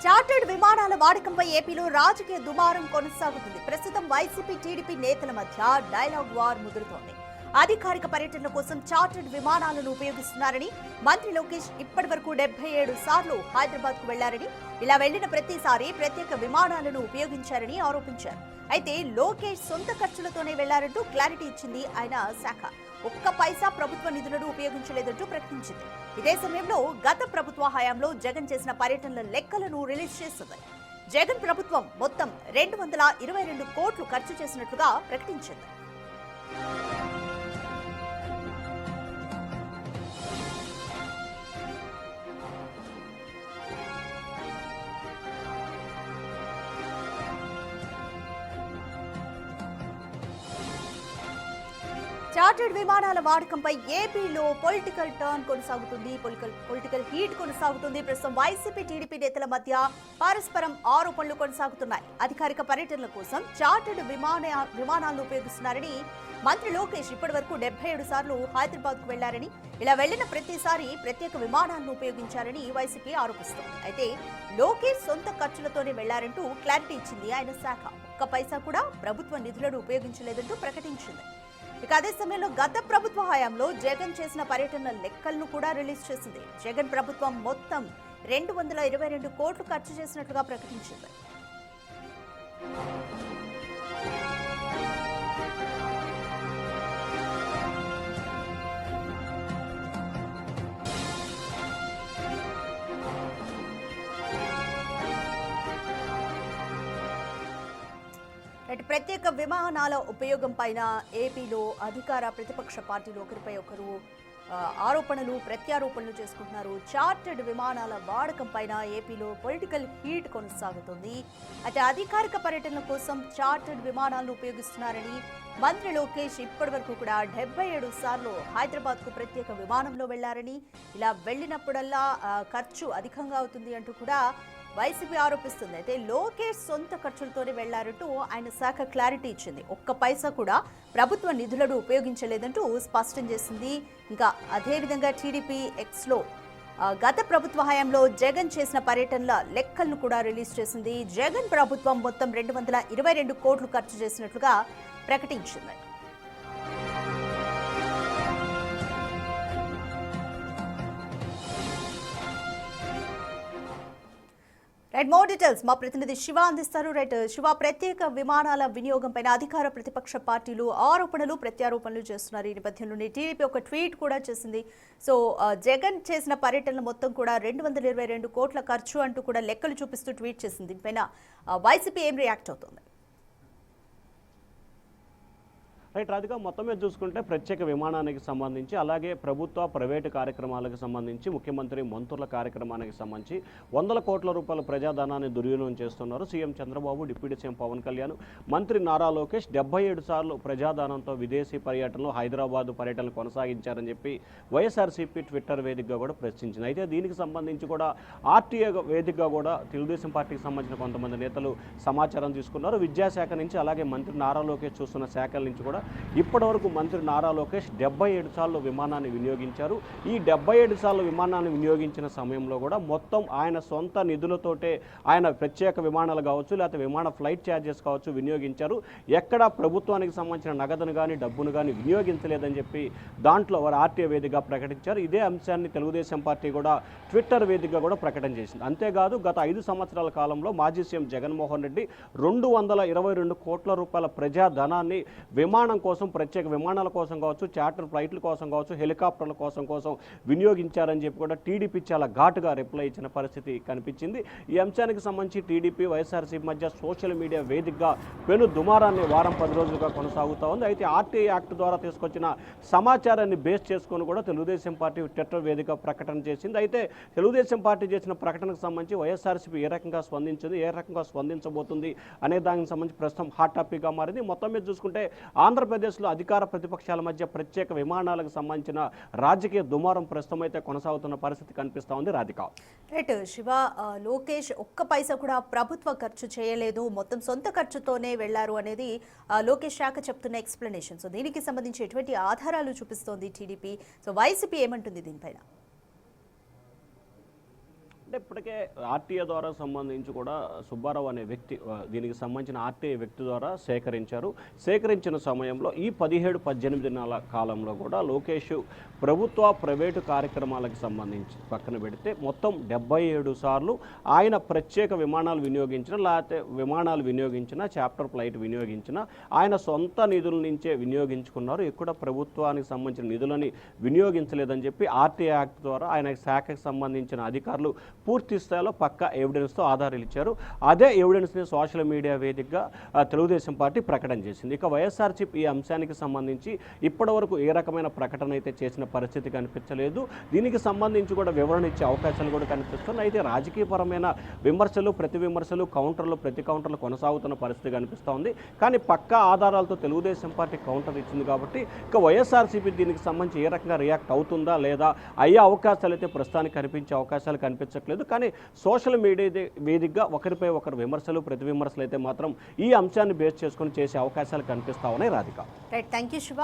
Chartered విమానాల వాడకంపై ఏపీలో రాజకీయ దుమారం కొనసాగుతుంది. ప్రస్తుతం వైసీపీ టీడీపీ నేతల మధ్య డైలాగ్ వార్ ముదురుతోంది. అధికారిక పర్యటనల కోసం చార్టర్డ్ విమానాలను ఉపయోగిస్తున్నారని మంత్రి లోకేష్ ఇప్పటి వరకు 77 సార్లు హైదరాబాద్ కు వెళ్లారని, ఇలా వెళ్లిన ప్రతిసారి ప్రత్యేక విమానాలను ఉపయోగించారని ఆరోపించారు. అయితే లోకేష్ సొంత ఖర్చులతోనే వెళ్లారంటూ క్లారిటీ ఇచ్చింది ఆయన శాఖ. ఒక్క పైసా ప్రభుత్వ నిధులను ఉపయోగించలేదంటూ ప్రకటించింది. ఇదే సమయంలో గత ప్రభుత్వ హయాంలో జగన్ చేసిన పర్యటనల లెక్కలను రిలీజ్ చేసింది. జగన్ ప్రభుత్వం మొత్తం 222 కోట్లు ఖర్చు చేసినట్లుగా ప్రకటించింది. చార్టర్డ్ విమానాల వాడకంపై ఏపీలో పొలిటికల్ టర్న్ కొనసాగుతుంది. పొలిటికల్ హీట్ కొనసాగుతుంది. ప్రస్తుతం వైసీపీ టీడీపీ నేతల మధ్య పరస్పరం ఆరోపణలు కొనసాగుతున్నాయి. అధికారిక పర్యటనల కోసం చార్టర్డ్ విమానాలను ఉపయోగిస్తున్నారని మంత్రి లోకేష్ ఇప్పటి వరకు 77 సార్లు హైదరాబాద్ కు వెళ్లారని, ఇలా వెళ్లిన ప్రతిసారి ప్రత్యేక విమానాలను ఉపయోగించారని వైసీపీ ఆరోపిస్తోంది. అయితే లోకేష్ సొంత ఖర్చులతోనే వెళ్లారంటూ క్లారిటీ ఇచ్చింది ఆయన శాఖ. ఒక్క పైసా కూడా ప్రభుత్వ నిధులను ఉపయోగించలేదంటూ ప్రకటించింది. ఇక అదే సమయంలో గత ప్రభుత్వ హయాంలో జగన్ చేసిన పర్యటనల లెక్కలను కూడా రిలీజ్ చేసింది. జగన్ ప్రభుత్వం మొత్తం 222 కోట్లు ఖర్చు చేసినట్లుగా ప్రకటించింది. ప్రత్యేక విమానాల ఉపయోగం పైన ఏపీలో అధికార ప్రతిపక్ష పార్టీలు ఒకరిపై ఒకరు ఆరోపణలు ప్రత్యారోపణలు చేసుకుంటున్నారు. చార్టర్డ్ విమానాల వాడకం పైన ఏపీలో పొలిటికల్ హీట్ కొనసాగుతుంది. అయితే అధికారిక పర్యటనల కోసం చార్టర్డ్ విమానాలను ఉపయోగిస్తున్నారని మంత్రి లోకేష్ ఇప్పటి వరకు కూడా 77 సార్లు హైదరాబాద్ కు ప్రత్యేక విమానంలో వెళ్లారని, ఇలా వెళ్లినప్పుడల్లా ఖర్చు అధికంగా అవుతుంది అంటూ కూడా వైసీపీ ఆరోపిస్తుంది. అయితే లోకేష్ సొంత ఖర్చులతోనే వెళ్లారంటూ ఆయన శాఖ క్లారిటీ ఇచ్చింది. ఒక్క పైసా కూడా ప్రభుత్వ నిధులను ఉపయోగించలేదంటూ స్పష్టం చేసింది. ఇంకా అదేవిధంగా టీడీపీ ఎక్స్లో గత ప్రభుత్వ హయాంలో జగన్ చేసిన పర్యటనల లెక్కలను కూడా రిలీజ్ చేసింది. జగన్ ప్రభుత్వం మొత్తం 222 కోట్లు ఖర్చు చేసినట్లుగా ప్రకటించింది. మోర్ డీటెయిల్స్ మా ప్రతినిధి శివ అందిస్తారు. శివ, ప్రత్యేక విమానాల వినియోగం పైన అధికార ప్రతిపక్ష పార్టీలు ఆరోపణలు ప్రత్యారోపణలు చేస్తున్నారు. ఈ నేపథ్యంలోనే టీడీపీ ఒక ట్వీట్ కూడా చేసింది. సో జగన్ చేసిన పర్యటనలు మొత్తం కూడా 222 కోట్ల ఖర్చు అంటూ కూడా లెక్కలు చూపిస్తూ ట్వీట్ చేసింది. దీనిపైన వైసీపీ ఏం రియాక్ట్ అవుతుంది? రైట్ రాధిక, మొత్తం మీద చూసుకుంటే ప్రత్యేక విమానానికి సంబంధించి, అలాగే ప్రభుత్వ ప్రైవేటు కార్యక్రమాలకు సంబంధించి, ముఖ్యమంత్రి మంత్రుల కార్యక్రమానికి సంబంధించి 100 కోట్ల రూపాయల ప్రజాధనాన్ని దుర్వినియోగం చేస్తున్నారు CM Chandrababu, deputy CM Pawan Kalyan, మంత్రి నారా లోకేష్ 77 సార్లు ప్రజాధనంతో విదేశీ పర్యటనలో హైదరాబాద్ పర్యటనలు కొనసాగించారని చెప్పి వైఎస్ఆర్సీపీ ట్విట్టర్ వేదికగా కూడా ప్రశ్నించింది. అయితే దీనికి సంబంధించి కూడా ఆర్టీఏ వేదికగా కూడా తెలుగుదేశం పార్టీకి సంబంధించిన కొంతమంది నేతలు సమాచారం తీసుకున్నారు. విద్యాశాఖ నుంచి, అలాగే మంత్రి నారా లోకేష్ చూస్తున్న శాఖల నుంచి కూడా ఇప్పటివరకు మంత్రి నారా లోకేష్ 77 సార్లు విమానాన్ని వినియోగించారు. ఈ 77 సార్లు విమానాన్ని వినియోగించిన సమయంలో కూడా మొత్తం ఆయన సొంత నిధులతోటే ఆయన ప్రత్యేక విమానాలు కావచ్చు, లేకపోతే విమాన ఫ్లైట్ ఛార్జెస్ కావచ్చు వినియోగించారు. ఎక్కడ ప్రభుత్వానికి సంబంధించిన నగదును కానీ డబ్బును కానీ వినియోగించలేదని చెప్పి దాంట్లో వారు ఆర్టీఏ వేదికగా ప్రకటించారు. ఇదే అంశాన్ని తెలుగుదేశం పార్టీ కూడా ట్విట్టర్ వేదికగా కూడా ప్రకటన చేసింది. అంతేకాదు గత 5 సంవత్సరాల కాలంలో మాజీ సీఎం జగన్మోహన్ రెడ్డి 222 కోట్ల రూపాయల ప్రజాధనాన్ని విమానం కోసం, ప్రత్యేక విమానాల కోసం కావచ్చు, చార్టర్ ఫ్లైట్ల కోసం కావచ్చు, హెలికాప్టర్ల కోసం వినియోగించారని చెప్పి కూడా టీడీపీ చాలా ఘాటుగా రిప్లై ఇచ్చిన పరిస్థితి కనిపించింది. ఈ అంశానికి సంబంధించి టీడీపీ వైఎస్ఆర్సీపీ మధ్య సోషల్ మీడియా వేదికగా పెను దుమారాన్ని వారం 10 రోజులుగా కొనసాగుతూ ఉంది. అయితే ఆర్టీఐ యాక్ట్ ద్వారా తీసుకొచ్చిన సమాచారాన్ని బేస్ చేసుకొని కూడా తెలుగుదేశం పార్టీ ట్విట్టర్ వేదిక ప్రకటన చేసింది. అయితే తెలుగుదేశం పార్టీ చేసిన ప్రకటనకు సంబంధించి వైఎస్ఆర్సీపీ ఏ రకంగా స్పందించింది, ఏ రకంగా స్పందించబోతుంది అనే దానికి సంబంధించి ప్రస్తుతం హాట్ టాపిక్గా మారింది. మొత్తం మీద చూసుకుంటే ఆంధ్రప్రదేశ్లో అధికార ప్రతిపక్షాల మధ్య ప్రత్యేక విమానాలకు సంబంధించిన రాజకీయ దుమారం ప్రస్తుతం అయితే కొనసాగుతున్న పరిస్థితి కనిపిస్తూ ఉంది. రాధిక, రైట్ శివ, లోకేష్ ఒక్క పైసా కూడా ప్రభుత్వ ఖర్చు చేయలేదు, మొత్తం సొంత ఖర్చుతోనే వెళ్లారు అనేది లోకేష్ శాఖ చెప్తున్న ఎక్స్ప్లెనేషన్. సో దీనికి సంబంధించి ఎటువంటి ఆధారాలు చూపిస్తోంది టీడీపీ? సో వైసీపీ ఏమంటుంది దీనిపైన? అంటే ఇప్పటికే ఆర్టీఏ ద్వారా సంబంధించి కూడా సుబ్బారావు అనే వ్యక్తి దీనికి సంబంధించిన ఆర్టీఏ వ్యక్తి ద్వారా సేకరించిన సమయంలో ఈ 17-18 దినాల కాలంలో కూడా లోకేష్ ప్రభుత్వ ప్రైవేటు కార్యక్రమాలకు సంబంధించి పక్కన పెడితే మొత్తం 77 సార్లు ఆయన ప్రత్యేక విమానాలు వినియోగించిన చాప్టర్ ఫ్లైట్ వినియోగించిన ఆయన సొంత నిధుల నుంచే వినియోగించుకున్నారు. ఇక్కడ ప్రభుత్వానికి సంబంధించిన నిధులని వినియోగించలేదని చెప్పి ఆర్టీఏ యాక్ట్ ద్వారా ఆయన శాఖకు సంబంధించిన అధికారులు పూర్తి స్థాయిలో పక్కా ఎవిడెన్స్తో ఆధారాలు ఇచ్చారు. అదే ఎవిడెన్స్ని సోషల్ మీడియా వేదికగా తెలుగుదేశం పార్టీ ప్రకటన చేసింది. ఇక వైఎస్ఆర్సీపీ ఈ అంశానికి సంబంధించి ఇప్పటివరకు ఏ రకమైన ప్రకటన అయితే చేసిన పరిస్థితి కనిపించలేదు. దీనికి సంబంధించి కూడా వివరణ ఇచ్చే అవకాశాలు కూడా కనిపిస్తున్నాయి. అయితే రాజకీయపరమైన విమర్శలు, ప్రతి విమర్శలు, ప్రతి కౌంటర్లు కొనసాగుతున్న పరిస్థితి కనిపిస్తోంది. కానీ పక్కా ఆధారాలతో తెలుగుదేశం పార్టీ కౌంటర్ ఇచ్చింది కాబట్టి ఇక వైఎస్ఆర్సీపీ దీనికి సంబంధించి ఏ రకంగా రియాక్ట్ అవుతుందా లేదా అయ్యే అవకాశాలు అయితే ప్రస్తుతానికి కనిపించే అవకాశాలు కనిపించట్లేదు. కానీ సోషల్ మీడియా వేదికగా ఒకరిపై ఒకరు విమర్శలు, ప్రతి విమర్శలు అయితే మాత్రం ఈ అంశాన్ని బేస్ చేసుకొని చేసే అవకాశాలు కనిపిస్తా ఉన్నాయి. Radhika. Right, thank you Shiva.